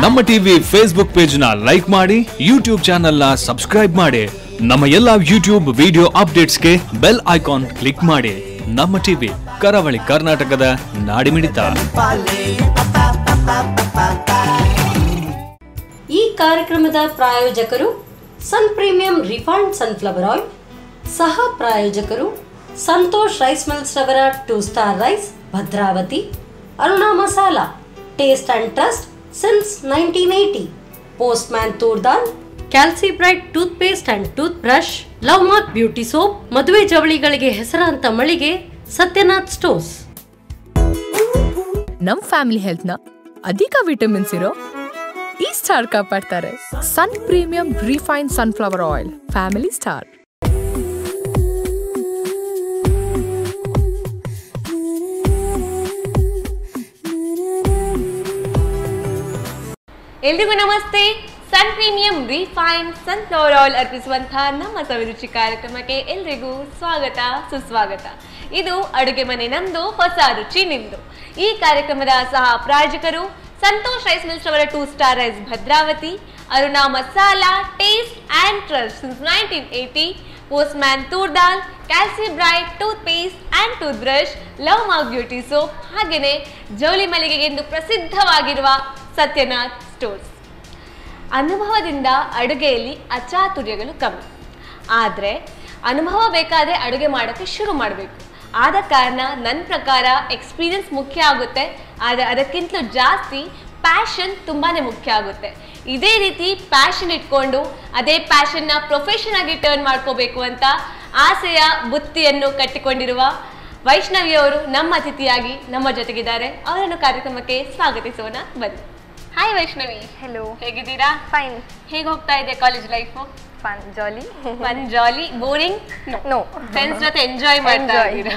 ನಮ್ಮ TV Facebook page ನ like ಮಾಡಿ, ಯೂಟ್ಯೂಬ್ ಚಾನೆಲ್ ನ ಸಬ್ಸ್ಕ್ರೈಬ್ ಮಾಡಿ. ನಮ್ಮ ಎಲ್ಲಾ ಯೂಟ್ಯೂಬ್ ವಿಡಿಯೋ ಅಪ್ಡೇಟ್ಸ್ಗೆ ಬೆಲ್ ಐಕಾನ್ ಕ್ಲಿಕ್ ಮಾಡಿ. ನಮ್ಮ ಟಿವಿ ಕರಾವಳಿ ಕರ್ನಾಟಕದ ನಾಡಿಮಿಡಿತ. ಈ ಕಾರ್ಯಕ್ರಮದ ಪ್ರಾಯೋಜಕರು Sun premium refined sunflower oil, ಸಹ ಪ್ರಾಯೋಜಕರು ಸಂತೋಷ್ ರೈಸ್ ಮಿಲ್ಸ್ ರವರ 2 star rice Bhadravati, Aruna masala taste and trust since 1980, postman toor dal, Calci bright toothpaste and toothbrush, love mark beauty soap, ಮದುವೆ ಜವಳಿಗಳಿಗೆ ಹೆಸರಾಂತ ಮಳಿಗೆ ಸತ್ಯನಾಥ್ ಸ್ಟೋರ್ಸ್. ನಮ್ ಫ್ಯಾಮಿಲಿ ಹೆಲ್ತ್ ನ ಅಧಿಕ ವಿಟಮಿನ್ಸ್ ಇರೋ ಈ ಸ್ಟಾರ್ ಕಾಪಾಡ್ತಾರೆ. Sun premium refine sunflower oil, family star. ಎಲ್ರಿಗೂ ನಮಸ್ತೆ. Sun premium refine sunflower oil ಅರ್ಪಿಸುವಂತಹ ನಮ್ಮ ಸವಿರುಚಿ ಕಾರ್ಯಕ್ರಮಕ್ಕೆ ಎಲ್ರಿಗೂ ಸ್ವಾಗತ ಸುಸ್ವಾಗತ. ಇದು ಅಡುಗೆ ಮನೆ ನಮ್ದು, ಹೊಸ ರುಚಿ ನಿಮ್ದು. ಈ ಕಾರ್ಯಕ್ರಮದ ಸಹ ಪ್ರಾಯೋಜಕರು ಸಂತೋಷ್ ರೈಸ್ ಮಿಲ್ಸ್ ರವರ 2 star rice Bhadravati, Aruna masala taste and trust since 1980, postman toor dal, Calci bright toothpaste and toothbrush, love mark beauty soap, ಹಾಗೆಯೇ ಜವಳಿ ಮಳಿಗೆಗೆಂದು ಪ್ರಸಿದ್ಧವಾಗಿರುವ ಸತ್ಯನಾಥ್ ಸ್ಟೋರ್ಸ್. ಅನುಭವದಿಂದ ಅಡುಗೆಯಲ್ಲಿ ಅಚಾತುರ್ಯಗಳು ಕಮ್ಮಿ, ಆದರೆ ಅನುಭವ ಬೇಕಾದರೆ ಅಡುಗೆ ಮಾಡೋಕ್ಕೆ ಶುರು ಮಾಡಬೇಕು. ಆದ ಕಾರಣ ನನ್ನ ಪ್ರಕಾರ ಎಕ್ಸ್ಪೀರಿಯನ್ಸ್ ಮುಖ್ಯ ಆಗುತ್ತೆ, ಆದರೆ ಅದಕ್ಕಿಂತಲೂ ಜಾಸ್ತಿ ಪ್ಯಾಷನ್ ತುಂಬಾ ಮುಖ್ಯ ಆಗುತ್ತೆ. ಇದೇ ರೀತಿ ಪ್ಯಾಷನ್ ಇಟ್ಕೊಂಡು ಅದೇ ಪ್ಯಾಷನ್ನ ಪ್ರೊಫೆಷನ್ ಆಗಿ ಟರ್ನ್ ಮಾಡ್ಕೋಬೇಕು ಅಂತ ಆಸೆಯ ಬುತ್ತಿಯನ್ನು ಕಟ್ಟಿಕೊಂಡಿರುವ ವೈಷ್ಣವಿಯವರು ನಮ್ಮ ಅತಿಥಿಯಾಗಿ ನಮ್ಮ ಜೊತೆಗಿದ್ದಾರೆ. ಅವರನ್ನು ಕಾರ್ಯಕ್ರಮಕ್ಕೆ ಸ್ವಾಗತಿಸೋಣ, ಬನ್ನಿ. ಹಾಯ್ ವೈಷ್ಣವಿ. ಹೆಲೋ, ಹೇಗಿದ್ದೀರಾ? ಫೈನ್. ಹೇಗೆ ಹೋಗ್ತಾ ಇದೆ ಕಾಲೇಜ್ ಲೈಫು? ಫನ್, ಜಾಲಿ. ಜಾಲಿ, ಬೋರಿಂಗ್? ನೋ. ಫ್ರೆಂಡ್ಸ್ ಜೊತೆ ಎಂಜಾಯ್ ಮಾಡ್ತಾ ಇದ್ದೀರಾ?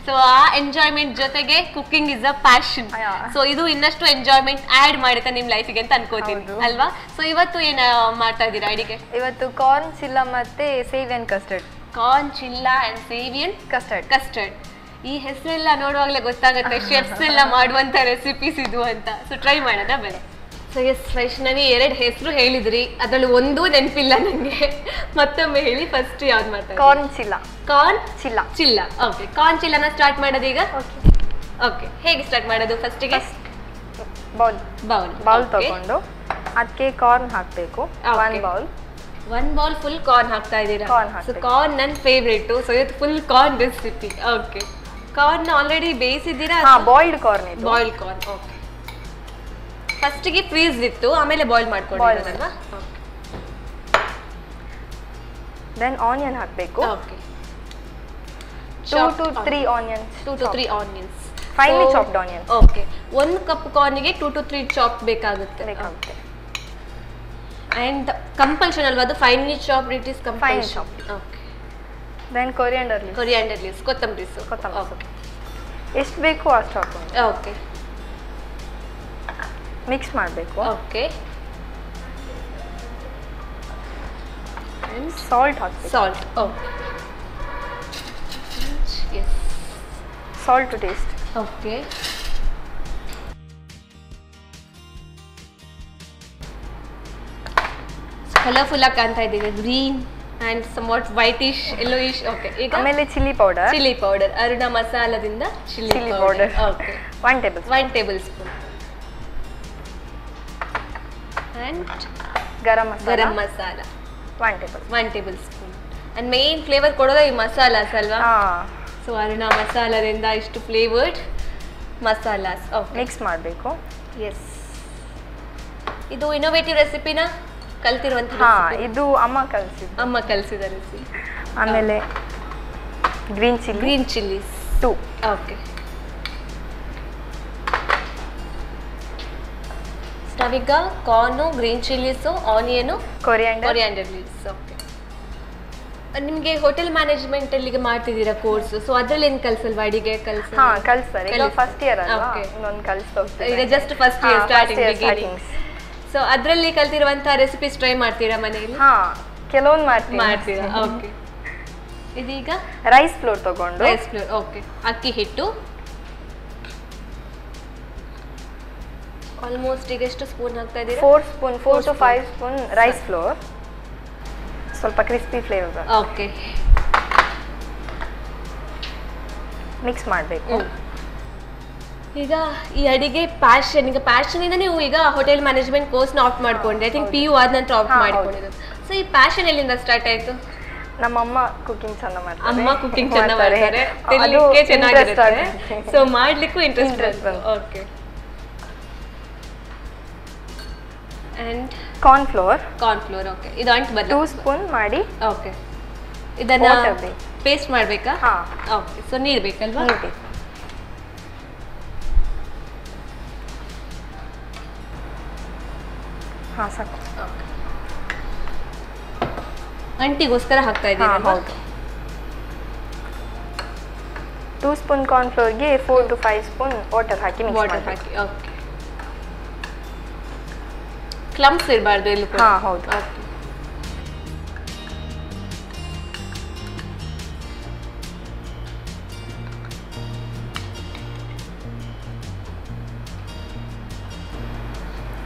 ಸೊ ಆ ಎಂಜಾಯ್ಮೆಂಟ್ ಜೊತೆಗೆ cooking is a passion. So ಇದು ಇನ್ನಷ್ಟು ಎಂಜಾಯ್ಮೆಂಟ್ ಆಡ್ ಮಾಡುತ್ತೆ ನಿಮ್ ಲೈಫಿಗೆ ಅಂತ ಅನ್ಕೋತೀನಿ, ಅಲ್ವಾ? ಸೊ ಇವತ್ತು ಏನ್ ಮಾಡ್ತಾ ಇದ್ದೀರಾ ಅಡಿಗೆ? ಇವತ್ತು ಕಾರ್ನ್ ಚಿಲ್ಲ ಮತ್ತೆ seviyan custard. Corn chilla and seviyan custard. ಈ ಹೆಸರೆಲ್ಲ ನೋಡುವಾಗಲೇ ಗೊತ್ತಾಗುತ್ತೆ ಶೆಫ್ಸ್ ಎಲ್ಲ ಮಾಡುವಂತ ರೆಸಿಪೀಸ್ ಇದು ಅಂತ. ಸೊ ಟ್ರೈ ಮಾಡೋಣ ಬನ್ನಿ. ಸೊ ಎಸ್ ವೈಷ್ಣವಿ, 2 ಹೆಸರು ಹೇಳಿದ್ರಿ, ಅದರಲ್ಲಿ ಒಂದು ನೆನಪಿಲ್ಲ ನನಗೆ. ಮತ್ತೊಮ್ಮೆ ಹೇಳಿ, ಫಸ್ಟ್ ಯಾವ್ದು ಮಾಡ್ತಾರೆ? Corn chilla. Corn chilla. Okay, corn ಚಿಲ್ಲನ ಸ್ಟಾರ್ಟ್ ಮಾಡೋದು ಈಗ. ಓಕೆ, ಹೇಗೆ ಸ್ಟಾರ್ಟ್ ಮಾಡೋದು? ಫಸ್ಟಿಗೆ ಬೌಲ್ ತಗೊಂಡು ಅದಕ್ಕೆ ಕಾರ್ನ್ ಹಾಕಬೇಕು. 1 ಬೌಲ್ ಫುಲ್ ಕಾರ್ನ್ ಹಾಕ್ತಾ ಇದ್ದೀರಾ? ಸೊ ಕಾರ್ನ್ ನನ್ನ ಫೇವ್ರೇಟ್. ಸೊ ಇವತ್ತು full corn recipe. Okay, corn already ಬೇಯಿಸಿದ್ದೀರಾ? Boiled corn. Boiled corn. Okay, ಫಸ್ಟಿಗೆ ಫ್ರೀಸ್ ಇತ್ತು, ಆಮೇಲೆ ಬಾಯ್ಲ್ ಮಾಡ್ಕೊಂಡಿರೋದಲ್ವಾ? ದೆನ್ ಆನಿಯನ್ ಹಾಕಬೇಕು. Okay, 2 to 3 onions. 2 to 3 onions, finely chopped onions. Okay, 1 cup ಕಾರ್ನಿಗೆ 2 to 3 ಚಾಪ್ ಬೇಕಾಗುತ್ತೆ. ಅಂಡ್ ಕಂಪಲ್ಷನ್ ಅಲ್ವಾ ಅದು? Finely chop, it is compulsion. Okay, then coriander leaves, ಕೊತ್ತಂಬರಿ. ಓಕೆ, ಎಷ್ಟು ಬೇಕು ಅಷ್ಟು ಹಾಕೊಂಡು ಓಕೆ ಮಿಕ್ಸ್ ಮಾಡಬೇಕು. ಓಕೆ, ಸಾಲ್ಟ್ ಹಾಕಬೇಕು. Salt. Okay, yes, salt to taste. Okay, colourful ಆಗಿ ಕಾಣ್ತಾ ಇದ್ದೀವಿ, green and somewhat whitish yellowish. Okay, ಈಗ ಆಮೇಲೆ ಚಿಲ್ಲಿ ಪೌಡರ್. ಅರುಣಾ ಮಸಾಲದಿಂದ chilli powder. Okay, 1 tablespoon. And garam masala 1 tablespoon. And main flavour ಕೊಡೋದು ಈ ಮಸಾಲಾಸ್ ಅಲ್ವಾ? ಸೊ ಅರುಣಾ ಮಸಾಲದಿಂದ ಇಷ್ಟು ಫ್ಲೇವರ್ಡ್ ಮಸಾಲಾಸ್. ಮಿಕ್ಸ್ ಮಾಡಬೇಕು. ಎಸ್, ಇದು ಇನ್ನೋವೇಟಿವ್ ರೆಸಿಪಿನ ಕಲ್ತಿರುವಂತ? ಇದು ಅಮ್ಮ ಕಲಿಸಿದ ರೆಸಿಪಿ. ಆಮೇಲೆ ಗ್ರೀನ್ ಚಿಲ್ಲೀಸ್ 2. ಓಕೆ, ನಾವೀಗ corn, green chillies, onion, coriander leaves. Okay, ನಿಮಗೆ ಹೋಟೆಲ್ ಮ್ಯಾನೇಜ್ಮೆಂಟ್ ಅಲ್ಲಿಗೆ ಮಾಡ್ತಿದ್ದೀರಾ ಕೋರ್ಸ್? ಸೊ ಅದ್ರಲ್ಲಿ ಏನು ಕಲ್ಸಲ್ವಾ ಅಡಿಗೆ? ಕಲ್ಸ್ತಾರೆ. ಈಗ ಫಸ್ಟ್ ಇಯರ್ ಅಲ್ವಾ, ಇನ್ನೊಂದು ಕಲಿಸ್ತಾ ಹೋಗ್ತಾರೆ. ಈಗ just first year starting. So ಅದರಲ್ಲಿ ಕಲ್ತಿರುವಂತಹ ರೆಸಿಪೀಸ್ ಟ್ರೈ ಮಾಡ್ತೀರಾ ಮನೆಯಲ್ಲಿ? ಕೆಲವೊಂದು ಮಾಡ್ತೀರಾ? ಓಕೆ, ಇದೀಗ ರೈಸ್ ಫ್ಲೋರ್ ತಗೊಂಡು, ಓಕೆ, ಅಕ್ಕಿ ಹಿಟ್ಟು, ಆಲ್ಮೋಸ್ಟ್ ಈಗ ಎಷ್ಟು ಸ್ಪೂನ್ ಹಾಕ್ತಾ ಇದ್ದೀರಾ? 4 to 5 ಸ್ಪೂನ್ ರೈಸ್ ಫ್ಲೋರ್, ಸ್ವಲ್ಪ ಕ್ರಿಸ್ಪಿ ಫ್ಲೇವರ್. ಓಕೆ, ಮಿಕ್ಸ್ ಮಾಡಬೇಕು. ಈಗ ಈ ಅಡಿಗೆ ಪ್ಯಾಷನಿಂದ ನೀವು ಈಗ ಹೋಟೆಲ್ ಮ್ಯಾನೇಜ್ಮೆಂಟ್ ಕೋರ್ಸ್ನ ಆಫ್ ಮಾಡ್ಕೊಂಡ್ರೆ, ಐ ಥಿಂಕ್ PU ಆದ ನಂತರ ಆಫ್ ಮಾಡ್ಕೊಂಡಿರೋದು. ಸೊ ಈ ಪ್ಯಾಷನ್ ಎಲ್ಲಿಂದ ಸ್ಟಾರ್ಟ್ ಆಯ್ತು? ನಮ್ಮ ಅಮ್ಮ ಕುಕಿಂಗ್ ಚೆನ್ನಾಗಿ ಮಾಡ್ತಾರೆ. ಅಮ್ಮ ಕುಕಿಂಗ್ ಚೆನ್ನಾಗಿ ಮಾಡ್ತಾರೆ, ತಿನ್ನಲಿಕ್ಕೆ ಚೆನ್ನಾಗಿರುತ್ತೆ, ಸೊ ಮಾಡ್ಲಿಕ್ಕೂ interest. Okay, and corn flour. Okay, ಇದು ಅಂಟ್ ಬರಲ್ಲ. 2 ಸ್ಪೂನ್ ಮಾಡಿ. ಓಕೆ, ಇದನ್ನ ಪೇಸ್ಟ್ ಮಾಡಬೇಕಾ? ಓಕೆ, ಸೊ ನೀರು ಬೇಕಲ್ವಾ? ಹಾಂ, ಸಾಕು. ಅಂಟಿಗೋಸ್ಕರ ಹಾಕ್ತಾ ಇದ್ದೀರಾ? ಹೌದು. 2 ಸ್ಪೂನ್ ಕಾರ್ನ್ ಫ್ಲೋರ್ಗೆ 4 to 5 ಸ್ಪೂನ್ ವಾಟರ್ ಹಾಕಿ ಮಿಕ್ಸ್ ಮಾಡಿ. ಓಕೆ, ಕ್ಲಂಪ್ಸ್ ಇರಬಾರ್ದು ಎಲ್ಲೂ ಕೂಡ? ಹಾಂ, ಹೌದು. ಓಕೆ,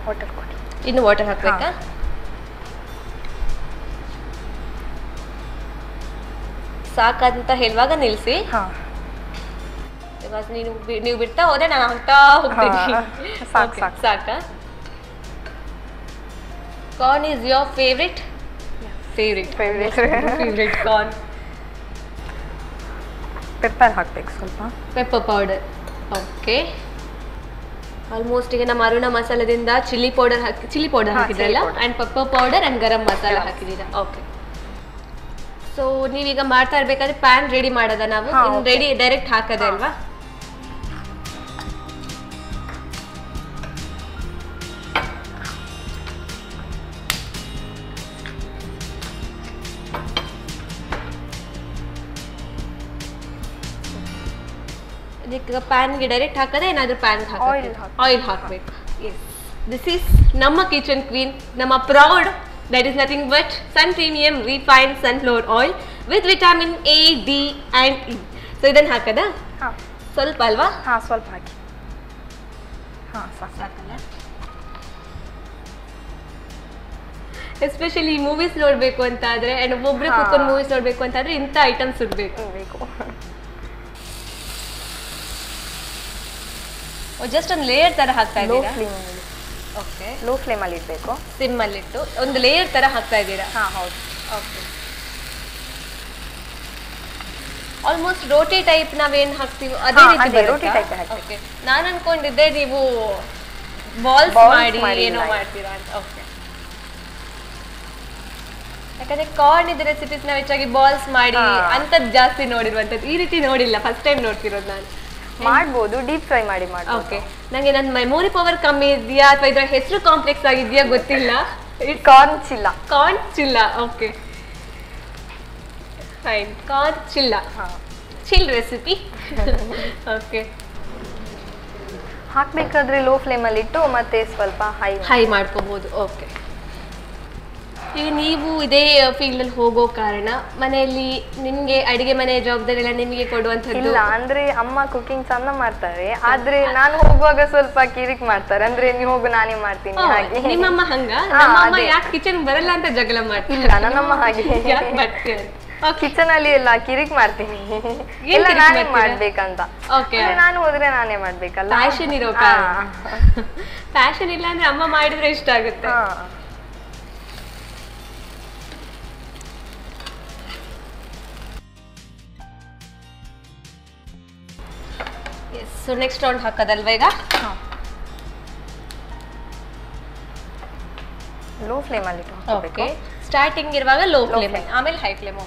ವಾಟರ್ ಕೊಡಿ. ಇನ್ನು ವಾಟರ್ ಹಾಕ್ಬೇಕಾ? ಸಾಕಂತ ಹೇಳುವಾಗ ನಿಲ್ಲಿಸಿ. ಇವಾಗ ನೀವು ಬಿಡ್ತಾ ಹೋದ್ರೆ ನಾನು ಹಾಕ್ತಾ ಹೋಗ್ತೀನಿ. ಸಾಕಾ? Corn is your favourite corn. Pepper ಹಾಕ್ಬೇಕು, ಸ್ವಲ್ಪ ಪೆಪ್ಪರ್ ಪೌಡರ್. ಓಕೆ, ಆಲ್ಮೋಸ್ಟ್ ಈಗ ನಮ್ಮ ಅರುಣ ಮಸಾಲದಿಂದ ಚಿಲ್ಲಿ ಪೌಡರ್ ಹಾಕಿದ್ರಲ್ಲ, and pepper powder and garam masala ಹಾಕಿದ್ದೀರಾ? ಓಕೆ, ಸೊ ನೀವೀಗ ಮಾಡ್ತಾ ಇರ್ಬೇಕಾದ್ರೆ ಪ್ಯಾನ್ ರೆಡಿ ಮಾಡೋದ? ನಾವು ರೆಡಿ ಡೈರೆಕ್ಟ್ ಹಾಕದೆ ಅಲ್ವಾ? ಇದಕ್ಕೆ ಪ್ಯಾನ್ಗೆ ಡೈರೆಕ್ಟ್ ಹಾಕದೆ ಏನಾದರೂ ಪ್ಯಾನ್ ಆಯಿಲ್ ಹಾಕಬೇಕು? ಎಸ್, ದಿಸ್ ಈಸ್ ನಮ್ಮ ಕಿಚನ್ ಕ್ವೀನ್, ನಮ್ಮ proud. That is nothing but Sun Premium Refined Sunflower Oil with vitamin A, D and E. So ಇದನ್ನ ಹಾಕದಾ? ಸ್ವಲ್ಪ ಅಲ್ವಾ? ಸ್ವಲ್ಪ ಹಾಕಿ. ಸಾಕಲ್ಲ? ಎಸ್ಪೆಷಲಿ ಮೂವೀಸ್ ನೋಡಬೇಕು ಅಂತ ಆದ್ರೆ, ಅಂಡ್ ಒಬ್ಬೊಬ್ರೆ ಕೂತ್ಕೊಂಡು ಮೂವೀಸ್ ನೋಡಬೇಕು ಅಂತ ಆದ್ರೆ ಇಂಥ ಐಟಮ್ಸ್ ಇರಬೇಕು. ಜಸ್ಟ್ ಒಂದು ಲೇಯರ್ ತರ ಹಾಕ್ತಾ ಇದ್ದೀರಾ? ಓಕೆ, ಲೋ ಫ್ಲೇಮ್ ಅಲ್ಲಿ ಇಡಬೇಕು. ಸಿಮ್ ಅಲ್ಲಿ ಇಟ್ಟು ಒಂದು ಲೇಯರ್ ತರ ಹಾಕ್ತಾ ಇದ್ದೀರಾ? ಹೌದು. ಓಕೆ, ಆಲ್ಮೋಸ್ಟ್ ರೋಟಿ ಟೈಪ್ ನಾವೇನ್ ಹಾಕ್ತೀವಿ ಅದೇ ರೀತಿ ರೋಟಿ ಟೈಪ್ ಹಾಕಿ. ಓಕೆ, ನಾನು ಅನ್ಕೊಂಡಿದ್ದೆ ನೀವು ಬಾಲ್ಸ್ ಮಾಡಿ ಏನೋ ಮಾಡ್ತೀರಾ ಅಂತ. ಓಕೆ, ಯಾಕಂದ್ರೆ ಕಾರ್ನ್ ಇದ್ದ ರೆಸಿಪೀಸ್ ನಾವು ಹೆಚ್ಚಾಗಿ ಬಾಲ್ಸ್ ಮಾಡಿ ಅಂತದ್ ಜಾಸ್ತಿ ನೋಡಿರುವಂತದ್ದು, ಈ ರೀತಿ ನೋಡಿಲ್ಲ, ಫಸ್ಟ್ ಟೈಮ್ ನೋಡ್ತಿರೋದು ನಾನು. ಮಾಡ್ಬೋದು, ಡೀಪ್ ಫ್ರೈ ಮಾಡಿ ಮಾಡ್ಬೋದು. ಓಕೆ, ನಂಗೆ ನನ್ನ ಮೆಮೊರಿ ಪವರ್ ಕಮ್ಮಿ ಇದೆಯಾ ಅಥವಾ ಇದರ ಹೆಸರು ಕಾಂಪ್ಲೆಕ್ಸ್ ಆಗಿದೆಯಾ ಗೊತ್ತಿಲ್ಲ. Corn chilla. Okay, fine, corn chilla recipe. Okay, ಹಾಕ್ಬೇಕಾದ್ರೆ ಲೋ ಫ್ಲೇಮ್ ಅಲ್ಲಿ ಇಟ್ಟು ಮತ್ತೆ ಸ್ವಲ್ಪ ಹೈ ಮಾಡ್ಕೋಬಹುದು. ಓಕೆ, ಈಗ ನೀವು ಇದೇ ಫೀಲ್ಡ್ ಅಲ್ಲಿ ಹೋಗೋ ಕಾರಣ ಮನೆಯಲ್ಲಿ ನಿಮ್ಗೆ ಅಡಿಗೆ ಮನೆ ಜವಾಬ್ದಾರಿ ಎಲ್ಲ ನಿಮಗೆ ಕೊಡುವಂತದ್ದು? ಇಲ್ಲ, ಅಂದ್ರೆ ಅಮ್ಮ ಕುಕಿಂಗ್ ಚಂದ ಮಾಡ್ತಾರೆ, ಆದ್ರೆ ನಾನು ಹೋಗುವಾಗ ಸ್ವಲ್ಪ ಕಿರಿಕ್ ಮಾಡ್ತಾರೆ. ಅಂದ್ರೆ ನೀವು ಹೋಗು ನಾನೇ ಮಾಡ್ತೀನಿ ಹಾಗೆ. ನಿಮ್ಮಮ್ಮ ಹಂಗ? ನಮ್ಮಮ್ಮ ಯಾಕೆ ಕಿಚನ್ ಬರಲ್ಲ ಅಂತ ಜಗಳ ಮಾಡ್ತೀನಿ. ಇಲ್ಲ, ನನ್ನಮ್ಮ ಹಾಗೆ ಕಿಚನ್ ಅಲ್ಲಿ ಎಲ್ಲ ಕಿರಿಕ್ ಮಾಡ್ತೀನಿ, ಎಲ್ಲ ನಾನೇ ಮಾಡ್ಬೇಕಂತ. ನಾನು ಹೋದ್ರೆ ನಾನೇ ಮಾಡ್ಬೇಕಲ್ಲ. ಫ್ಯಾಷನ್ ಇರೋ ಕಾರಣ. ಫ್ಯಾಷನ್ ಇಲ್ಲ ಅಂದ್ರೆ ಅಮ್ಮ ಮಾಡಿದ್ರೆ ಇಷ್ಟ ಆಗುತ್ತೆ. ಸೊ ನೆಕ್ಸ್ಟ್ ರೌಂಡ್ ಹಾಕೋದಲ್ವಾ ಈಗ? ಲೋ ಫ್ಲೇಮ್ ಅಲ್ಲಿ. ಓಕೆ, ಸ್ಟಾರ್ಟಿಂಗ್ ಇರುವಾಗ ಲೋ ಫ್ಲೇಮ್, ಆಮೇಲೆ ಹೈ ಫ್ಲೇಮ್.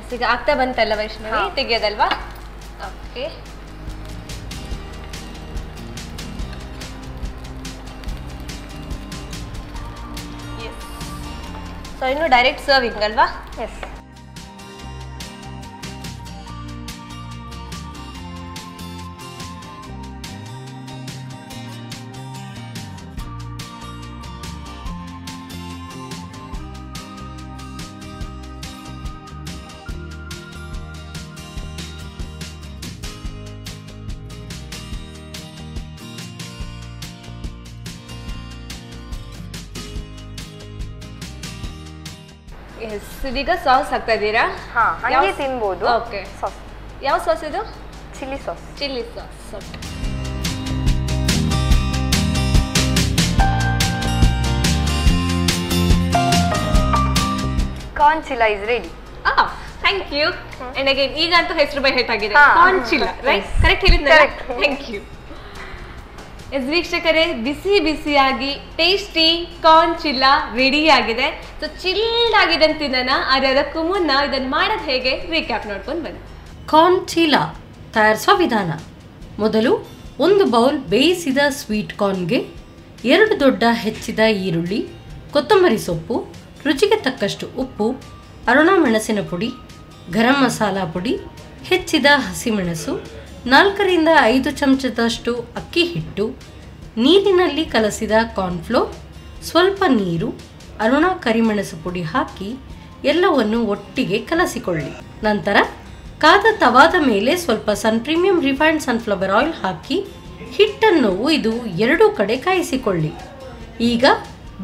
ಎಸ್, ಈಗ ಆಗ್ತಾ ಬಂತಲ್ಲ ವೈಷ್ಣವಿ, ತೆಗಿಯೋದಲ್ವಾ? ಓಕೆ. ಸೊ ಇನ್ನು ಡೈರೆಕ್ಟ್ ಸರ್ವಿಂಗ್ ಅಲ್ವಾ? ಎಸ್. ಎಸ್, ಇದೀಗ ಸಾಸ್ ಹಾಕ್ತಾ ಇದ್ದೀರಾ? ಹಾಗೆ ತಿನ್ಬೋದು. ಓಕೆ. ಸಾಸ್ ಯಾವ ಸಾಸ್ ಇದು? Chilli sauce. Chilli sauce. Corn chilla is ready. Thank you. And again ಈಗ ಅಂತೂ ಹೆಸರು ಬೈ ಹೆಟ್ ಆಗಿದೆ, ಕಾರ್ನ್ ಚಿಲ್ಲಾ, ರೈಟ್? ಕರೆಕ್ಟ್ ಹೇಳಿದ್ನಲ್ಲ? Thank you. ಎಸ್ ವೀಕ್ಷಕರೇ, ಬಿಸಿ ಬಿಸಿಯಾಗಿ ಟೇಸ್ಟಿ ಕಾರ್ನ್ ಚಿಲ್ಲಾ ರೆಡಿ ಆಗಿದೆ. ಸೊ ಚಿಲ್ಡ್ ಆಗಿದೆ ಅಂತ ತಿನ್ನೋಣ, ಆದರೆ ಅದಕ್ಕೂ ಮುನ್ನ ಇದನ್ನು ಮಾಡೋದು ಹೇಗೆ ರೀಕ್ಯಾಪ್ ನೋಡ್ಕೊಂಡು ಬನ್ನಿ. ಕಾರ್ನ್ ಚೀಲಾ ತಯಾರಿಸುವ ವಿಧಾನ. ಮೊದಲು 1 ಬೌಲ್ ಬೇಯಿಸಿದ ಸ್ವೀಟ್ ಕಾರ್ನ್ಗೆ 2 ದೊಡ್ಡ ಹೆಚ್ಚಿದ ಈರುಳ್ಳಿ, ಕೊತ್ತಂಬರಿ ಸೊಪ್ಪು, ರುಚಿಗೆ ತಕ್ಕಷ್ಟು ಉಪ್ಪು, ಅರುಣ ಮೆಣಸಿನ ಪುಡಿ, ಗರಂ ಮಸಾಲಾ ಪುಡಿ, ಹೆಚ್ಚಿದ ಹಸಿಮೆಣಸು, 4 ರಿಂದ 5 ಚಮಚದಷ್ಟು ಅಕ್ಕಿ ಹಿಟ್ಟು, ನೀರಿನಲ್ಲಿ ಕಲಸಿದ ಕಾರ್ನ್ಫ್ಲೋರ್, ಸ್ವಲ್ಪ ನೀರು, ಅರುಣ ಕರಿಮೆಣಸು ಪುಡಿ ಹಾಕಿ ಎಲ್ಲವನ್ನು ಒಟ್ಟಿಗೆ ಕಲಸಿಕೊಳ್ಳಿ. ನಂತರ ಕಾದ ತವಾದ ಮೇಲೆ ಸ್ವಲ್ಪ ಪ್ರೀಮಿಯಂ ರಿಫೈನ್ಡ್ ಸನ್ಫ್ಲವರ್ ಆಯಿಲ್ ಹಾಕಿ ಹಿಟ್ಟನ್ನು ಇದು 2 ಕಡೆ ಕಾಯಿಸಿಕೊಳ್ಳಿ. ಈಗ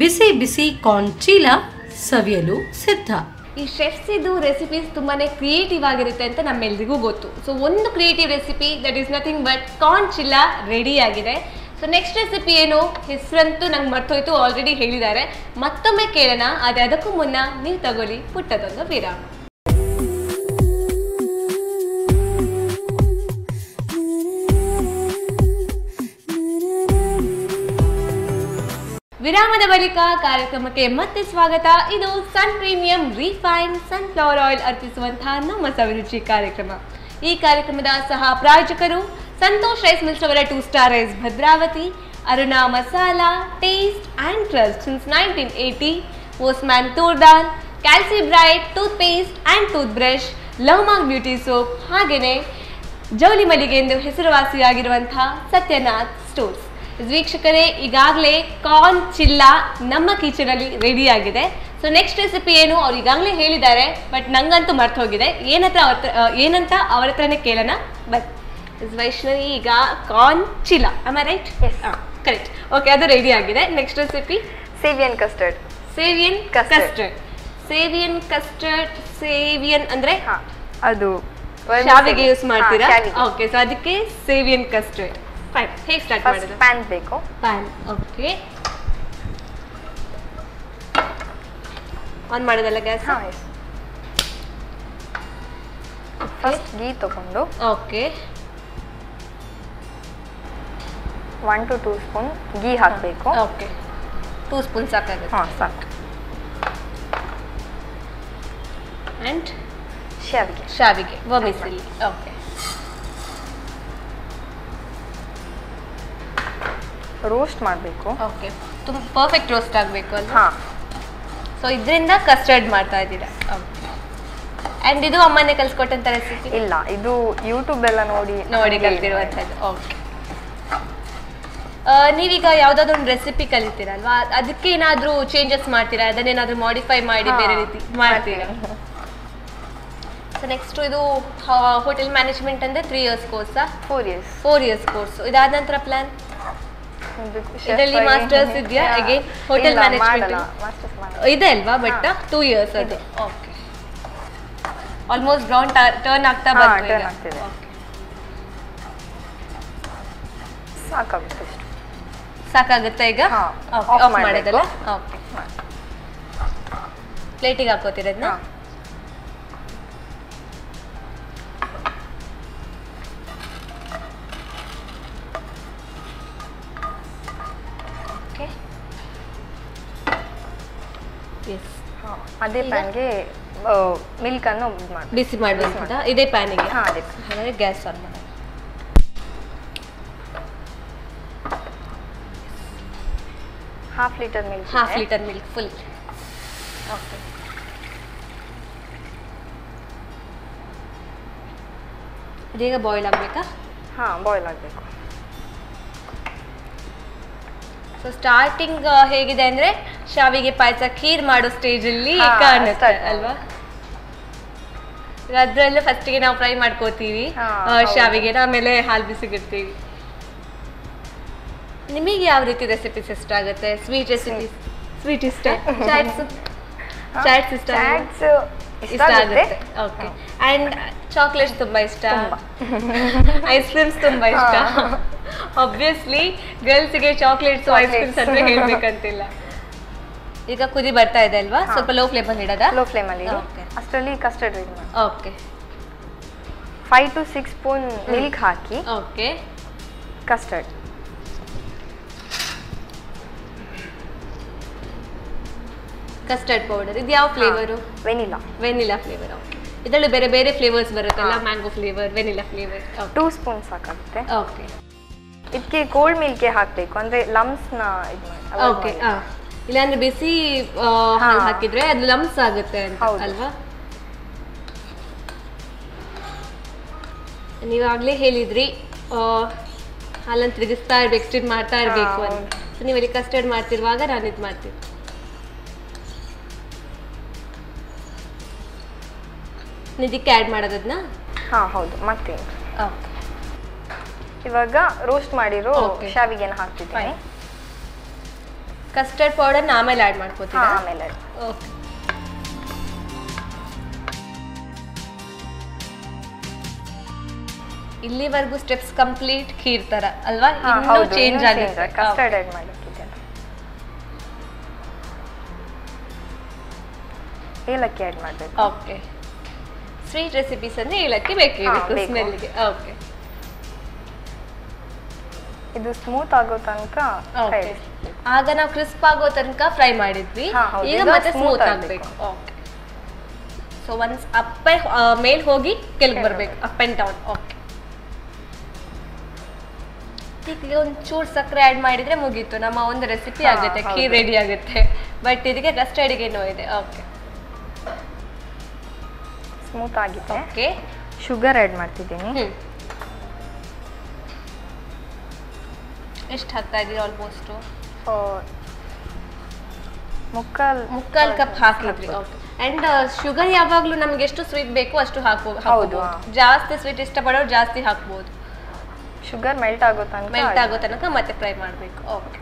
ಬಿಸಿ ಬಿಸಿ ಕಾರ್ನ್ ಚೀಲಾ ಸವಿಯಲು ಸಿದ್ಧ. ಈ ಶೆಫ್ಸ್ ಇದು ರೆಸಿಪೀಸ್ ತುಂಬಾನೇ ಕ್ರಿಯೇಟಿವ್ ಆಗಿರುತ್ತೆ ಅಂತ ನಮ್ಮೆಲ್ರಿಗೂ ಗೊತ್ತು. ಸೊ ಒಂದು creative recipe that is nothing but corn chilla ready ಆಗಿದೆ. ಸೊ ನೆಕ್ಸ್ಟ್ ರೆಸಿಪಿ ಏನು, ಹೆಸರಂತೂ ನಂಗೆ ಮರ್ತೋಯ್ತು, ಆಲ್ರೆಡಿ ಹೇಳಿದ್ದಾರೆ. ಮತ್ತೊಮ್ಮೆ ಕೇಳೋಣ, ಆದರೆ ಅದಕ್ಕೂ ಮುನ್ನ ನೀವು ತಗೊಳ್ಳಿ ಪುಟ್ಟದೊಂದು ವಿರಾಮ. ವಿರಾಮದ ಬಳಿಕ ಕಾರ್ಯಕ್ರಮಕ್ಕೆ ಮತ್ತೆ ಸ್ವಾಗತ. ಇದು ಸನ್ ಪ್ರೀಮಿಯಂ ರಿಫೈನ್ ಸನ್ಫ್ಲವರ್ ಆಯಿಲ್ ಅರ್ಪಿಸುವಂತಹ ನಮ್ಮ ಸವಿರುಚಿ ಕಾರ್ಯಕ್ರಮ. ಈ ಕಾರ್ಯಕ್ರಮದ ಸಹ ಪ್ರಾಯೋಜಕರು ಸಂತೋಷ್ ರೈಸ್ ಮಿಲ್ಸ್ ಅವರ 2 star rice Bhadravati, Aruna Masala taste and trust since 1980, Postman toor dal, Calci bright toothpaste and toothbrush, Love Mark beauty soap, ಹಾಗೆಯೇ ಜೌಲಿ ಮಲ್ಲಿಗೆ ಎಂದು ಹೆಸರುವಾಸಿಯಾಗಿರುವಂತಹ ಸತ್ಯನಾಥ್ ಸ್ಟೋರ್ಸ್. ವೀಕ್ಷಕರೇ, ಈಗಾಗಲೇ ಕಾರ್ನ್ ಚಿಲ್ಲಾ ನಮ್ಮ ಕಿಚನಲ್ಲಿ ರೆಡಿ ಆಗಿದೆ. ಸೊ ನೆಕ್ಸ್ಟ್ ರೆಸಿಪಿ ಏನು ಅವ್ರು ಈಗಾಗಲೇ ಹೇಳಿದ್ದಾರೆ, ಬಟ್ ನಂಗಂತೂ ಮರ್ತು ಹೋಗಿದೆ. ಏನಂತ ಅವ್ರ ಹತ್ರನೇ ಕೇಳೋಣ ಬಟ್ ವೈಷ್ಣವಿ. ಈಗ corn chilla right? Correct. Okay, ಅದು ರೆಡಿ ಆಗಿದೆ. Next recipe seviyan custard. Seviyan custard. Seviyan custard. Seviyan ಅಂದ್ರೆ ಅದು ಶಾವಿಗೆ ಯೂಸ್ ಮಾಡ್ತೀರಾ? ಓಕೆ, ಸೊ ಅದಕ್ಕೆ ಸೇವಿಯನ್ ಕಸ್ಟರ್ಡ್. ಫೈನ್. ಹೇಗೆ ಸ್ಟಾರ್ಟ್ ಮಾಡೋದು? ಪ್ಯಾನ್ ಬೇಕು. ಪ್ಯಾನ್. ಓಕೆ, ಆನ್ ಮಾಡೋದಲ್ಲ ಗ್ಯಾಸ್? ಫಸ್ಟ್ ಗೀ ತಗೊಂಡು ಓಕೆ 1 to 2 ಸ್ಪೂನ್ ಗೀ ಹಾಕಬೇಕು. ಓಕೆ, 2 ಸ್ಪೂನ್ ಸಾಕಾಗುತ್ತೆ? ಸಾಕು. ಆ್ಯಂಡ್ ಶಾವಿಗೆ ವರ್ಮಿಸೆಲ್ಲಿ. ಓಕೆ, ರೋಸ್ಟ್ ಮಾಡಬೇಕು. ಓಕೆ, ತುಂಬ ಪರ್ಫೆಕ್ಟ್ ರೋಸ್ಟ್ ಆಗಬೇಕು ಅಲ್ಲ? ಸೊ ಇದರಿಂದ ಕಸ್ಟರ್ಡ್ ಮಾಡ್ತಾ ಇದ್ದೀರಾ? ಓಕೆ. ಆ್ಯಂಡ್ ಇದು ಅಮ್ಮನೇ ಕಲಿಸ್ಕೊಟ್ಟಂಥ ರೆಸಿಪಿ? ಇಲ್ಲ, ಇದು ಯೂಟ್ಯೂಬ್ ಎಲ್ಲ ನೋಡಿ ಕಲಿತಿರುವಂಥದ್ದು. ಓಕೆ, ನೀವೀಗ ಯಾವುದಾದ್ರೂ ಒಂದು ರೆಸಿಪಿ ಕಲಿತೀರಲ್ವಾ, ಅದಕ್ಕೆ ಏನಾದರೂ ಚೇಂಜಸ್ ಮಾಡ್ತೀರಾ? ಅದನ್ನೇನಾದರೂ ಮಾಡಿಫೈ ಮಾಡಿ ಬೇರೆ ರೀತಿ ಮಾಡ್ತೀರಾ? ಸೊ ನೆಕ್ಸ್ಟ್ ಇದು ಹೋಟೆಲ್ ಮ್ಯಾನೇಜ್ಮೆಂಟ್ ಅಂದರೆ 3 years ಕೋರ್ಸಾ? 4 years course. ಇದಾದ ನಂತರ ಪ್ಲಾನ್ ಇದರಲ್ಲಿ ಮಾಸ್ಟರ್ಸ್ ಇದೆಯಾ? ಅಗೇನ್ ಹೋಟೆಲ್ ಮ್ಯಾನೇಜ್ಮೆಂಟ್ ಇದೆ ಅಲ್ವಾ? ಬಟ್ 2 years ಅದು. ಓಕೆ, ಆಲ್ಮೋಸ್ಟ್ ಬ್ರೌನ್ ಟರ್ನ್ ಆಗ್ತಾ ಬರ್ತಿದೆ. ಸಾಕಾಗುತ್ತೆ ಈಗ? ಆಫ್ ಮಾಡೋದಲ್ಲ? ಓಕೆ, ಪ್ಲೇಟಿಗೆ ಹಾಕೋತಿರೋದನ್ನ? ಅದೇ ಪ್ಯಾನ್ಗೆ ಮಿಲ್ಕ್ ಅನ್ನು ಬಿಸಿ ಮಾಡಬೇಕು ಇದೇ ಪ್ಯಾನಿಗೆ. ಹಾಂ ಅದೇ. ಹಾಗಾದ್ರೆ ಗ್ಯಾಸ್ ಆನ್ ಮಾಡೋಣ. Half litre milk full. Okay, ಇದೀಗ ಬಾಯ್ಲ್ ಆಗಬೇಕಾ? ಹಾಂ, ಬಾಯ್ಲ್ ಆಗಬೇಕು. ಸೊ ಸ್ಟಾರ್ಟಿಂಗ್ ಹೇಗಿದೆ ಅಂದ್ರೆ ಶಾವಿಗೆ ಪಾಯಸ ಖೀರ್ ಮಾಡೋ ಸ್ಟೇಜಲ್ಲಿ ಕಾಣುತ್ತೆ ಅಲ್ವಾ? ಅದ್ರಲ್ಲೂ ಫಸ್ಟಿಗೆ ನಾವು ಫ್ರೈ ಮಾಡ್ಕೋತೀವಿ ಶಾವಿಗೆನ, ಆಮೇಲೆ ಹಾಲು ಬಿಸಿಗಿಡ್ತೀವಿ. ನಿಮಗೆ ಯಾವ ರೀತಿ ರೆಸಿಪೀಸ್ ಇಷ್ಟ ಆಗುತ್ತೆ? Sweet recipes? ಸ್ವೀಟ್ ಇಷ್ಟ? ಚಾಟ್ಸ್ ಇಷ್ಟ ಆಗುತ್ತೆ. ಓಕೆ, ಅಂಡ್ ಚಾಕ್ಲೇಟ್ಸ್ ತುಂಬಾ ಇಷ್ಟ, ಐಸ್ ಕ್ರೀಮ್ಸ್ ತುಂಬಾ ಇಷ್ಟ. ಆಬ್ವಿಯಸ್ಲಿ ಗರ್ಲ್ಸ್ಗೆ ಚಾಕ್ಲೇಟ್ಸ್ ಐಸ್ ಕ್ರೀಮ್ಸ್ ಅಂದ್ರೆ ಹೇಳ್ಬೇಕಂತಿಲ್ಲ. ಈಗ ಕುದಿ ಬರ್ತಾ ಇದೆ ಅಲ್ವಾ? ಸ್ವಲ್ಪ ಲೋ ಫ್ಲೇಮ್ ಅಲ್ಲಿ ಇಡೋದಾ? ಲೋ ಫ್ಲೇಮ್ ಅಲ್ಲಿ ಅಷ್ಟರಲ್ಲಿ ಕಸ್ಟರ್ಡ್ ರೆಡಿ ಮಾಡಿ. Okay, 5 to 6 spoon milk hockey. Okay, custard powder. ಇದು ಯಾವ ಫ್ಲೇವರು? Vanilla flavour. ಇದರಲ್ಲಿ ಬೇರೆ ಬೇರೆ ಫ್ಲೇವರ್ಸ್ ಬರುತ್ತಲ್ಲ, mango flavour, vanilla flavour. 2 spoon ಸಾಕಾಗುತ್ತೆ. ಓಕೆ, ಇದಕ್ಕೆ ಕೋಲ್ಡ್ ಮಿಲ್ಕ್ ಹಾಕಬೇಕು, ಅಂದ್ರೆ ಲಮ್ಸ್ ನ ಇದು ಮಾಡಿ. ಓಕೆ, ಇಲ್ಲಾಂದ್ರೆ ಬಿಸಿ ಹಾಲು ಹಾಕಿದ್ರೆ ಅದು ಲಮ್ಸ್ ಆಗುತ್ತೆ ಅಂತ ಅಲ್ವಾ? ನೀವಾಗ್ಲೇ ಹೇಳಿದ್ರಿ ಹಾಲನ್ನು ತಿರುಗಿಸ್ತಾ ಇರ್ಬೇಕು, ಸ್ಟಿರ್ ಮಾಡ್ತಾ ಇರ್ಬೇಕು ಅಂತ. ಸೊ ನೀವು ಇಲ್ಲಿ ಕಸ್ಟರ್ಡ್ ಮಾಡ್ತಿರುವಾಗ ನಾನು ಇದು ಮಾಡ್ತೀನಿ. ಇದಕ್ಕೆ ಆ್ಯಡ್ ಮಾಡೋದನ್ನ? ಹಾಂ ಹೌದು, ಮತ್ತೆ ಓಕೆ. ಇವಾಗ ರೋಸ್ಟ್ ಮಾಡಿರೋ ಶಾವಿಗೆನ ಹಾಕ್ತಿದ್ದೀನಿ. ಕಸ್ಟರ್ಡ್ ಪೌಡರ್ನ ಆಮೇಲೆ ಆ್ಯಡ್ ಮಾಡ್ಕೋತೀನಿ. ಆಮೇಲೆ ಓಕೆ. ಇಲ್ಲಿವರೆಗೂ ಸ್ಟೆಪ್ಸ್ ಕಂಪ್ಲೀಟ್ ಖೀರ್ ತರ ಅಲ್ವಾ? ಇನ್ನೂ ಚೇಂಜ್ ಆಗುತ್ತೆ. ಕಸ್ಟರ್ಡ್ ಆ್ಯಡ್ ಮಾಡಲಿಕ್ಕಿದೆ. ಏಲಕ್ಕಿ ಆ್ಯಡ್ ಮಾಡಬೇಕು. ಓಕೆ, ಸ್ವೀಟ್ ರೆಸಿಪೀಸ್ ಅಂದ್ರೆ ಏಲಕ್ಕಿ ಬೇಕೇ ಬೇಕು ಸ್ಮೆಲ್ಗೆ. ಓಕೆ, ಇದು ಸ್ಮೂತ್ ಆಗೋ ತನಕ ಆಗ ನಾವು ಕ್ರಿಸ್ಪ್ ಆಗೋ ತನಕ ಫ್ರೈ ಮಾಡಿದ್ವಿ, ಈಗ ಮತ್ತೆ ಸ್ಮೂತ್ ಆಗಬೇಕು. ಓಕೆ, ಸೊ ಒನ್ಸ್ ಅಪ್ ಮೇಲ್ ಹೋಗಿ ಕೆಳಗೆ ಬರಬೇಕು, ಅಪ್ ಅಂಡ್ ಡೌನ್. ಓಕೆ, ಇದಕ್ಕೆ ಒಂಚೂರು ಸಕ್ಕರೆ ಆ್ಯಡ್ ಮಾಡಿದ್ರೆ ಮುಗೀತು, ನಮ್ಮ ಒಂದು ರೆಸಿಪಿ ಆಗುತ್ತೆ, ಖೀರ್ ರೆಡಿ ಆಗುತ್ತೆ. ಬಟ್ ಇದಕ್ಕೆ ಕಸ್ಟರ್ಡ್ಗೇನೋ ಇದೆ. ಓಕೆ, ಸ್ಮೂತ್ ಆಗಿದೆ. ಓಕೆ, ಶುಗರ್ ಆ್ಯಡ್ ಮಾಡ್ತಿದ್ದೀನಿ. ಎಷ್ಟು ಹಾಕ್ತಾ ಇದ್ದೀರಿ? ಆಲ್ಮೋಸ್ಟ್ ಮುಕ್ಕಾಲ್ ಕಪ್ ಹಾಕಿದ್ರಿ. ಓಕೆ, ಅಂಡ್ ಶುಗರ್ ಯಾವಾಗಲೂ ನಮ್ಗೆ ಎಷ್ಟು ಸ್ವೀಟ್ ಬೇಕು ಅಷ್ಟು ಹಾಕಬಹುದು. ಜಾಸ್ತಿ ಸ್ವೀಟ್ ಇಷ್ಟಪಡೋರು ಜಾಸ್ತಿ ಹಾಕ್ಬೋದು. ಶುಗರ್ ಮೆಲ್ಟ್ ಆಗೋ ತನಕ ಮತ್ತೆ ಫ್ರೈ ಮಾಡಬೇಕು. ಓಕೆ,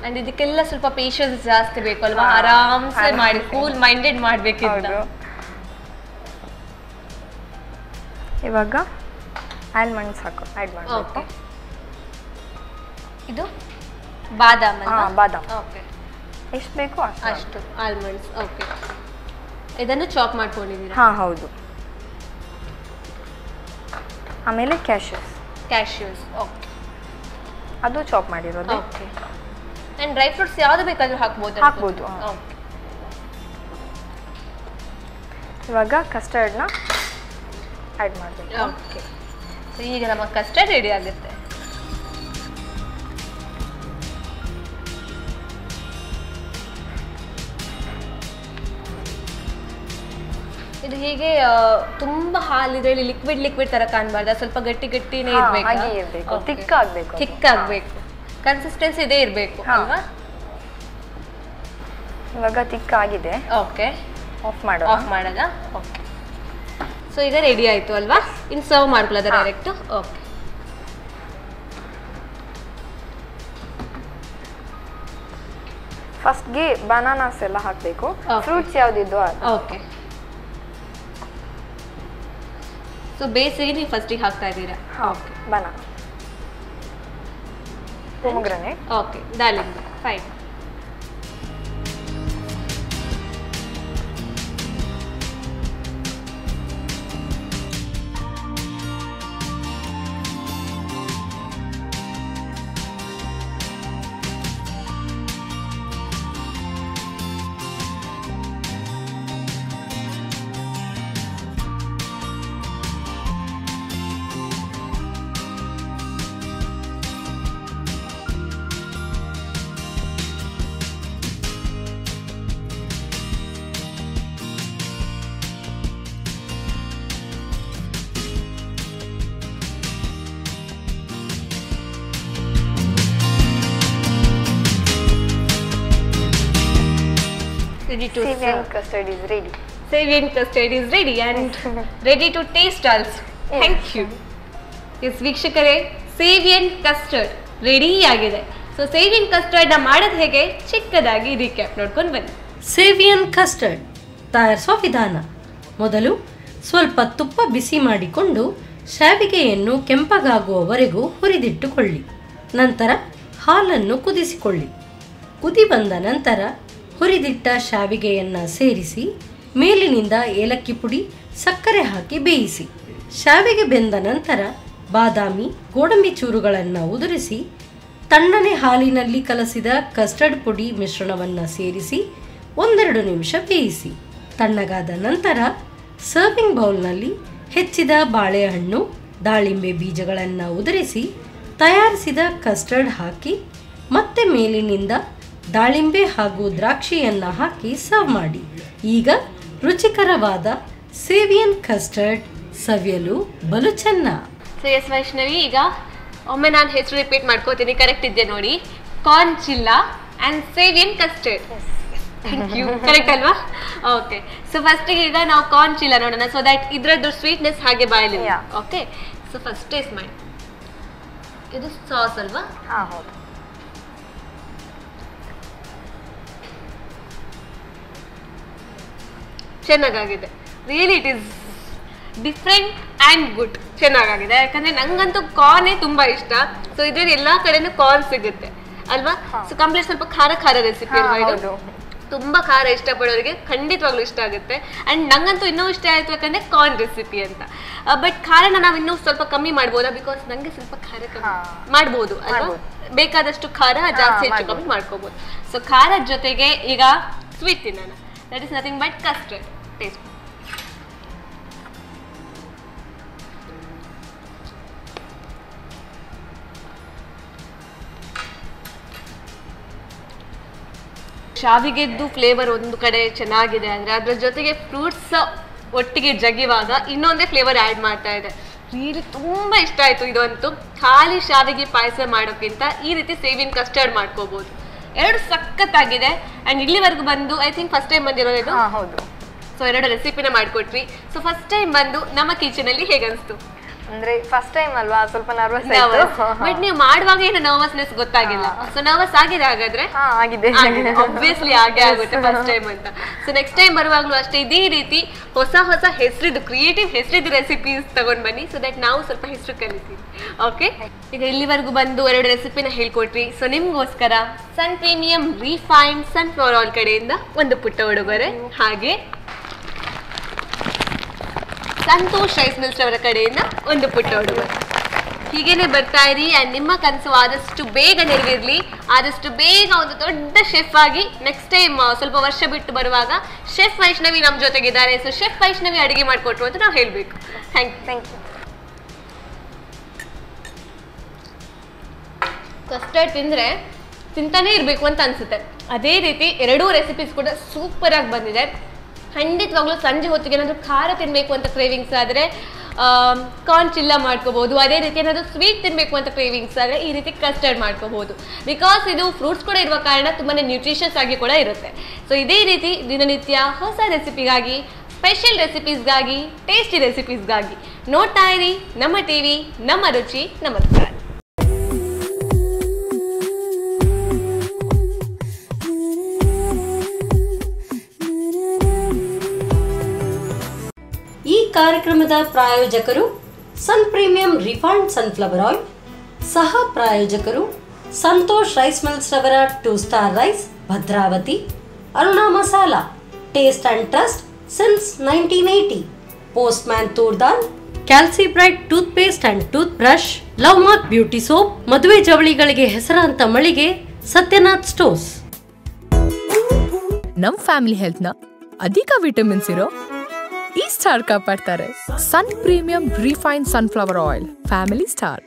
ಅಂಡ್ ಇದಕ್ಕೆಲ್ಲ ಸ್ವಲ್ಪ ಪೇಷನ್ಸ್ ಜಾಸ್ತಿ ಬೇಕು ಅಲ್ವಾ? ಆರಾಮ್ಸೆ ಮಾಡಿ, ಕೂಲ್ ಮೈಂಡೆಡ್ ಮಾಡ್ಬೇಕಿಲ್ಲ. ಇವಾಗ ಆಲ್ಮಂಡ್ಸ್ ಆ್ಯಡ್ ಮಾಡಬೇಕು. ಇದು ಬಾದಾಮ್. ಬಾದಾಮ್. ಓಕೆ, ಎಷ್ಟು ಬೇಕು ಅಷ್ಟು ಆಲ್ಮಂಡ್ಸ್. ಓಕೆ, ಇದನ್ನು ಚಾಪ್ ಮಾಡ್ಕೊಂಡಿದ್ದೀರಾ? ಹಾಂ ಹೌದು. ಆಮೇಲೆ ಕ್ಯಾಶ್ಯೂಸ್. ಓಕೆ, ಅದು ಚಾಪ್ ಮಾಡಿರೋದು. ಓಕೆ, ಅಂಡ್ ಡ್ರೈ ಫ್ರೂಟ್ಸ್ ಯಾವುದು ಬೇಕಾದ್ರೂ ಹಾಕ್ಬೋದು. ಓಕೆ, ಇವಾಗ ಕಸ್ಟರ್ಡ್ನ ಆ್ಯಡ್ ಮಾಡಬೇಕು. ಓಕೆ, ಸೊ ಈಗ ನಮ್ಮ ಕಸ್ಟರ್ಡ್ ರೆಡಿ ಆಗುತ್ತೆ. ಇದು ಹೀಗೆ ತುಂಬಾ ಹಾಲು ಇದರಲ್ಲಿ ಲಿಕ್ವಿಡ್ ತರ ಕಾಣಬಾರ್ದು, ಸ್ವಲ್ಪ ಗಟ್ಟಿನೇ ಇರಬೇಕು, ಥಿಕ್ ಆಗಬೇಕು, ಕನ್ಸಿಸ್ಟೆನ್ಸಿ ಇದೇ ಇರಬೇಕು ಅಲ್ವಾ? ಇವಾಗ ಥಿಕ್ ಆಗಿದೆ. ಓಕೆ, ಆಫ್ ಮಾಡೋದಾ? ಓಕೆ, ಸೊ ಈಗ ರೆಡಿ ಆಯ್ತು ಅಲ್ವಾ? ಇನ್ನು ಸರ್ವ್ ಮಾಡ್ಕೊಳ್ಳೋದ ಡೈರೆಕ್ಟ್? ಓಕೆ, ಫಸ್ಟ್ಗೆ ಬನಾನಾಸ್ ಎಲ್ಲ ಹಾಕಬೇಕು, ಫ್ರೂಟ್ಸ್ ಯಾವುದಿದ್ದು. ಓಕೆ, ಸೊ ಬೇಸಿಗೆ ನೀವು ಫಸ್ಟಿಗೆ ಹಾಕ್ತಾ ಇದ್ದೀರಾ? Okay, banana, pomegranate. ಓಕೆ, ದಾಳಿಂಬೆ. Fine. to Savoury custard is ready. Savoury custard is ready and ready to taste also. Yes. Thank you. Yes, ವೀಕ್ಷಕರೇ, ಸೇವಿಯನ್ ಕಸ್ಟರ್ಡ್ ರೆಡಿ ಆಗಿದೆ. ಸೊ ಸೇವಿಯನ್ ಕಸ್ಟರ್ಡ್ ನ ಮಾಡೋದು ಹೇಗೆ ಚಿಕ್ಕದಾಗಿ ರೀಕ್ಯಾಪ್ ನೋಡ್ಕೊಂಡು ಬನ್ನಿ. ಸೇವಿಯನ್ ಕಸ್ಟರ್ಡ್ ತಯಾರಿಸುವ ವಿಧಾನ. ಮೊದಲು ಸ್ವಲ್ಪ ತುಪ್ಪ ಬಿಸಿ ಮಾಡಿಕೊಂಡು ಶಾವಿಗೆಯನ್ನು ಕೆಂಪಗಾಗುವವರೆಗೂ ಹುರಿದಿಟ್ಟುಕೊಳ್ಳಿ. ನಂತರ ಹಾಲನ್ನು ಕುದಿಸಿಕೊಳ್ಳಿ. ಕುದಿ ಬಂದ ನಂತರ ಹುರಿದಿಟ್ಟ ಶಾವಿಗೆಯನ್ನು ಸೇರಿಸಿ ಮೇಲಿನಿಂದ ಏಲಕ್ಕಿ ಪುಡಿ, ಸಕ್ಕರೆ ಹಾಕಿ ಬೇಯಿಸಿ. ಶಾವಿಗೆ ಬೆಂದ ನಂತರ ಬಾದಾಮಿ, ಗೋಡಂಬಿ ಚೂರುಗಳನ್ನು ಉದುರಿಸಿ ತಣ್ಣನೆ ಹಾಲಿನಲ್ಲಿ ಕಲಸಿದ ಕಸ್ಟರ್ಡ್ ಪುಡಿ ಮಿಶ್ರಣವನ್ನು ಸೇರಿಸಿ 1-2 ನಿಮಿಷ ಬೇಯಿಸಿ. ತಣ್ಣಗಾದ ನಂತರ ಸರ್ವಿಂಗ್ ಬೌಲ್ನಲ್ಲಿ ಹೆಚ್ಚಿದ ಬಾಳೆಹಣ್ಣು, ದಾಳಿಂಬೆ ಬೀಜಗಳನ್ನು ಉದುರಿಸಿ ತಯಾರಿಸಿದ ಕಸ್ಟರ್ಡ್ ಹಾಕಿ ಮತ್ತೆ ಮೇಲಿನಿಂದ ದಾಳಿಂಬೆ ಹಾಗೂ ದ್ರಾಕ್ಷಿಯನ್ನು ಹಾಕಿ ಸರ್ವ್ ಮಾಡಿ. ಈಗ ರುಚಿಕರವಾದ ಸೇವಿಯನ್ ಕಸ್ಟರ್ಡ್ ಸವಿಯಲು ಬಲು ಚೆನ್ನ. ಸೊ ಎಸ್ ವೈಷ್ಣವಿ, ಈಗ ಒಮ್ಮೆ ನಾನು ಹೆಸರು ರಿಪೀಟ್ ಮಾಡ್ಕೋತೀನಿ, ಕರೆಕ್ಟ್ ಇದೆ ನೋಡಿ. Corn chilla and seviyan custard. Thank you. Correct ಅಲ್ವಾ? ಓಕೆ. ಸೊ ಫಸ್ಟಿಗೆ ಈಗ ನಾವು ಕಾರ್ನ್ ಚಿಲ್ಲಾ ನೋಡೋಣ, ಸೊ ದಟ್ ಇದ್ರದ್ದು ಸ್ವೀಟ್ನೆಸ್ ಹಾಗೆ ಬಾಯಲ್ಲಿ. ಓಕೆ. ಸೊ ಫಸ್ಟ್ ಟೇಸ್ಟ್ ಮಾಡಿ. ಇದು ಸಾಸ್ ಅಲ್ವಾ? ಹೌದು. ಚೆನ್ನಾಗಿದೆ. Really it is different and good. ಚೆನ್ನಾಗಿದೆ, ಯಾಕಂದ್ರೆ ನಂಗಂತೂ ಕಾರ್ನೇ ತುಂಬಾ ಇಷ್ಟ. ಸೊ ಇದ್ರಲ್ಲಿ ಎಲ್ಲಾ ಕಡೆನೂ ಕಾರ್ನ್ ಸಿಗುತ್ತೆ ಅಲ್ವಾ? ಸೊ ಕಂಪ್ಲೀಟ್ ಸ್ವಲ್ಪ ಖಾರ ಖಾರ ರೆಸಿಪಿ ಅಲ್ವಾ ಇದು? ತುಂಬಾ ಖಾರ ಇಷ್ಟಪಡೋರಿಗೆ ಖಂಡಿತವಾಗ್ಲೂ ಇಷ್ಟ ಆಗುತ್ತೆ. ಅಂಡ್ ನಂಗಂತೂ ಇನ್ನೂ ಇಷ್ಟ ಆಯ್ತು ಯಾಕಂದ್ರೆ ಕಾರ್ನ್ ರೆಸಿಪಿ ಅಂತ. ಬಟ್ ಖಾರನ ನಾವು ಇನ್ನೂ ಸ್ವಲ್ಪ ಕಮ್ಮಿ ಮಾಡ್ಬೋದಾ? ಬಿಕಾಸ್ ನಂಗೆ ಸ್ವಲ್ಪ ಖಾರ ಕಮ್ಮಿ ಮಾಡ್ಬೋದು ಅಲ್ವಾ? ಬೇಕಾದಷ್ಟು ಖಾರ ಜಾಸ್ತಿ ಹೆಚ್ಚು ಕಮ್ಮಿ ಮಾಡ್ಕೋಬಹುದು. ಸೊ ಖಾರದ ಜೊತೆಗೆ ಈಗ ಸ್ವೀಟ್ ತಿನ್ನೋಣ. That is nothing but custard. Taste. ಶಾವಿಗೆದ್ದು ಫ್ಲೇವರ್ ಒಂದು ಕಡೆ ಚೆನ್ನಾಗಿದೆ, ಅಂದರೆ ಅದ್ರ ಜೊತೆಗೆ ಫ್ರೂಟ್ಸ್ ಒಟ್ಟಿಗೆ ಜಗಿವಾಗ ಇನ್ನೊಂದೇ ಫ್ಲೇವರ್ ಆ್ಯಡ್ ಮಾಡ್ತಾ ಇದೆ. ರಿಯಲಿ ತುಂಬ ಇಷ್ಟ ಆಯಿತು. ಇದಂತೂ ಖಾಲಿ ಶಾವಿಗೆ ಪಾಯಸ ಮಾಡೋಕ್ಕಿಂತ ಈ ರೀತಿ ಸೇವಿಯನ್ ಕಸ್ಟರ್ಡ್ ಮಾಡ್ಕೋಬೋದು. ಎರಡು ಸಖತ್ತಾಗಿದೆ. ಆ್ಯಂಡ್ ಇಲ್ಲಿವರೆಗೂ ಬಂದು ಐ ಥಿಂಕ್ ಫಸ್ಟ್ ಟೈಮ್ ಬಂದಿರೋದು. ಹೌದು. ಸೊ 2 ರೆಸಿಪಿನ ಮಾಡ್ಕೊಟ್ವಿ. ಸೊ ಫಸ್ಟ್ ಟೈಮ್ ಬಂದು ನಮ್ಮ ಕಿಚನಲ್ಲಿ ಹೇಗನ್ನಿಸ್ತು? ಅಂದ್ರೆ ಫಸ್ಟ್ ಟೈಮ್ ಅಲ್ವಾ, ಸ್ವಲ್ಪ ನರ್ವಸ್ ಆಯ್ತು. ಬಟ್ ನೀವು ಮಾಡುವಾಗ ಏನು ನರ್ವಸ್ನೆಸ್ ಗೊತ್ತಾಗಿಲ್ಲ. ಸೊ ನರ್ವಸ್ ಆಗಿದೆ ಹಾಗಾದ್ರೆ? ಆಗಿದೆ. ಆಬ್ವಿಯಸ್ಲಿ ಹಾಗೆ ಆಗುತ್ತೆ ಫಸ್ಟ್ ಟೈಮ್ ಅಂತ. ಸೊ ನೆಕ್ಸ್ಟ್ ಟೈಮ್ ಬರುವಾಗಲೂ ಅಷ್ಟೇ ಇದೇ ರೀತಿ ಹೊಸ ಹೊಸ ಹೆಸರಿದ್ದು ಕ್ರಿಯೇಟಿವ್ ಹೆಸರಿದ್ದು ರೆಸಿಪೀಸ್ ತಗೊಂಡ್ ಬನ್ನಿ, ಸೊ ದಟ್ ನಾವು ಸ್ವಲ್ಪ ಹೆಸರು ಕಲಿತೀವಿ. ಓಕೆ. ಈಗ ಇಲ್ಲಿವರೆಗೂ ಬಂದು 2 ರೆಸಿಪಿನ ಹೇಳ್ಕೊಟ್ರಿ. ಸೊ ನಿಮ್ಗೋಸ್ಕರ ಸನ್ ಪ್ರೀಮಿಯಂ ರಿಫೈನ್ಡ್ ಸನ್ಫ್ಲವರ್ ಆಯಿಲ್ ಕಡೆಯಿಂದ ಒಂದು ಪುಟ್ಟ ಉಡುಗೊರೆ, ಹಾಗೆ ಸಂತೋಷ್ ರೈಸ್ ಮಿಲ್ಸ್ ಅವರ ಕಡೆಯಿಂದ ಒಂದು ಪುಟ್ಟ ಉಡುಗೊರೆ. ಹೀಗೇನೆ ಬರ್ತಾ ಇರಿ. ಆ್ಯಂಡ್ ನಿಮ್ಮ ಕನಸು ಆದಷ್ಟು ಬೇಗ ನೆರವೇರಲಿ. ಆದಷ್ಟು ಬೇಗ ಒಂದು ದೊಡ್ಡ ಶೆಫ್ ಆಗಿ ನೆಕ್ಸ್ಟ್ ಟೈಮ್ ಸ್ವಲ್ಪ ವರ್ಷ ಬಿಟ್ಟು ಬರುವಾಗ ಶೆಫ್ ವೈಷ್ಣವಿ ನಮ್ಮ ಜೊತೆಗಿದ್ದಾರೆ. ಸೊ ಶೆಫ್ ವೈಷ್ಣವಿ ಅಡುಗೆ ಮಾಡಿಕೊಟ್ರು ಅಂತ ನಾವು ಹೇಳಬೇಕು. Thank you. ಕಸ್ಟರ್ಡ್ ತಿಂದರೆ ತಿಂತಾನೆ ಇರಬೇಕು ಅಂತ ಅನಿಸುತ್ತೆ. ಅದೇ ರೀತಿ 2 ರೆಸಿಪೀಸ್ ಕೂಡ ಸೂಪರ್ ಆಗಿ ಬಂದಿದೆ. ಖಂಡಿತವಾಗ್ಲೂ ಸಂಜೆ ಹೊತ್ತಿಗೆ ಏನಾದರೂ ಖಾರ ತಿನ್ನಬೇಕು ಅಂತ ಕ್ರೇವಿಂಗ್ಸ್ ಆದರೆ ಕಾರ್ನ್ ಚಿಲ್ಲಾ ಮಾಡ್ಕೋಬಹುದು. ಅದೇ ರೀತಿ ಏನಾದರೂ ಸ್ವೀಟ್ ತಿನ್ನಬೇಕು ಅಂತ ಕ್ರೇವಿಂಗ್ಸ್ ಆದರೆ ಈ ರೀತಿ ಕಸ್ಟರ್ಡ್ ಮಾಡ್ಕೋಬಹುದು. ಬಿಕಾಸ್ ಇದು ಫ್ರೂಟ್ಸ್ ಕೂಡ ಇರುವ ಕಾರಣ ತುಂಬಾ ನ್ಯೂಟ್ರಿಷಿಯಸ್ ಆಗಿ ಕೂಡ ಇರುತ್ತೆ. ಸೊ ಇದೇ ರೀತಿ ದಿನನಿತ್ಯ ಹೊಸ ರೆಸಿಪಿಗಾಗಿ, ಸ್ಪೆಷಲ್ ರೆಸಿಪೀಸ್ಗಾಗಿ, ಟೇಸ್ಟಿ ರೆಸಿಪೀಸ್ಗಾಗಿ ನೋಡ್ತಾ ಇರಿ ನಮ್ಮ ಟಿವಿ, ನಮ್ಮ ರುಚಿ. ನಮಸ್ಕಾರ. ಈ ಕಾರ್ಯಕ್ರಮದ ಪ್ರಾಯೋಜಕರು Sun premium refined sunflower oil, ಸಹ ಪ್ರಾಯೋಜಕರು ಸಂತೋಷ್ ರೈಸ್ ಮಿಲ್ಸ್ ರವರ 2 star rice, Bhadravati, Aruna masala, taste and trust since 1980, postman toor dal, Calci bright toothpaste and toothbrush, love mark beauty soap, ಮದುವೆ ಜವಳಿಗಳಿಗೆ ಹೆಸರಾಂತ ಮಳಿಗೆ ಸತ್ಯನಾಥ್ ಸ್ಟೋರ್ಸ್. ನಮ್ ಫ್ಯಾಮಿಲಿ ಹೆಲ್ತ್ ನ ಅಧಿಕ ವಿಟಮಿನ್ಸ್ ಇರೋ ಈ ಸ್ಟಾರ್ ಕಾಪಾಡ್ತಾರೆ. Sun premium refined sunflower oil, family star.